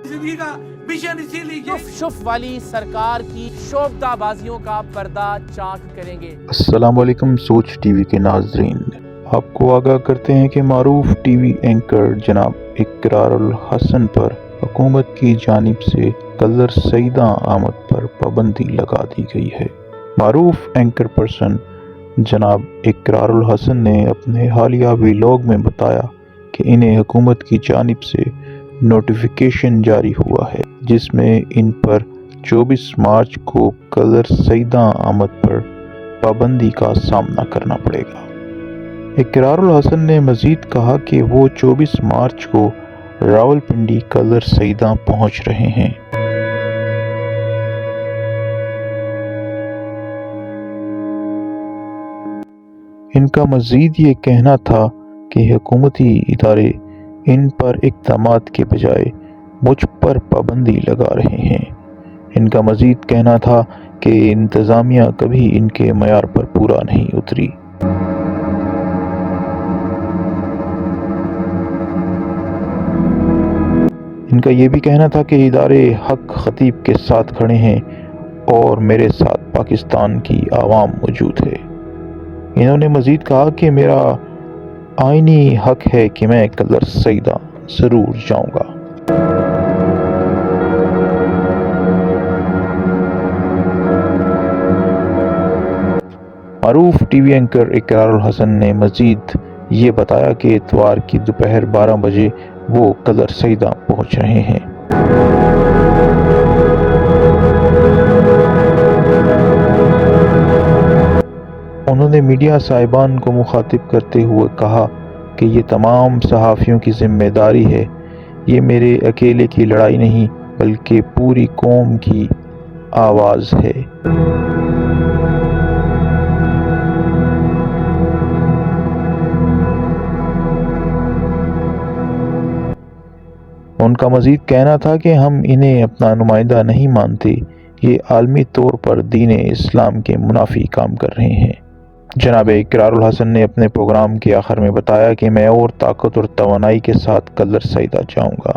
زندگی کا مشن اسی لیے شف والی سرکار کی شوفتہ بازیوں کا پردہ چاک کریں گے۔ السلام علیکم سوچ ٹی وی کے ناظرین، آپ کو آگاہ کرتے ہیں کہ معروف ٹی وی اینکر جناب اقرار الحسن پر حکومت کی جانب سے کلر سیدہ آمد پر پابندی لگا دی گئی ہے۔ معروف اینکر پرسن جناب اقرار الحسن نے اپنے حالیہ ویلاگ میں بتایا کہ انہیں حکومت کی جانب سے نوٹیفیکیشن جاری ہوا ہے جس میں ان پر 24 مارچ کو کلر سیدہ آمد پر پابندی کا سامنا کرنا پڑے گا۔ اقرار الحسن نے مزید کہا کہ وہ 24 مارچ کو راولپنڈی کلر سیدہ پہنچ رہے ہیں۔ ان کا مزید یہ کہنا تھا کہ حکومتی ادارے ان پر اقدامات کے بجائے مجھ پر پابندی لگا رہے ہیں۔ ان کا مزید کہنا تھا کہ انتظامیہ کبھی ان کے معیار پر پورا نہیں اتری۔ ان کا یہ بھی کہنا تھا کہ ادارے حق خطیب کے ساتھ کھڑے ہیں اور میرے ساتھ پاکستان کی عوام موجود ہے۔ انہوں نے مزید کہا کہ میرا آئینی حق ہے کہ میں کلر سیدہ ضرور جاؤں گا۔ معروف ٹی وی اینکر اقرار الحسن نے مزید یہ بتایا کہ اتوار کی دوپہر 12 بجے وہ کلر سیدہ پہنچ رہے ہیں۔ انہوں نے میڈیا صاحبان کو مخاطب کرتے ہوئے کہا کہ یہ تمام صحافیوں کی ذمہ داری ہے، یہ میرے اکیلے کی لڑائی نہیں بلکہ پوری قوم کی آواز ہے۔ ان کا مزید کہنا تھا کہ ہم انہیں اپنا نمائندہ نہیں مانتے، یہ عالمی طور پر دین اسلام کے منافی کام کر رہے ہیں۔ جناب اقرار الحسن نے اپنے پروگرام کے آخر میں بتایا کہ میں اور طاقت اور توانائی کے ساتھ کلر سیدہ جاؤں گا۔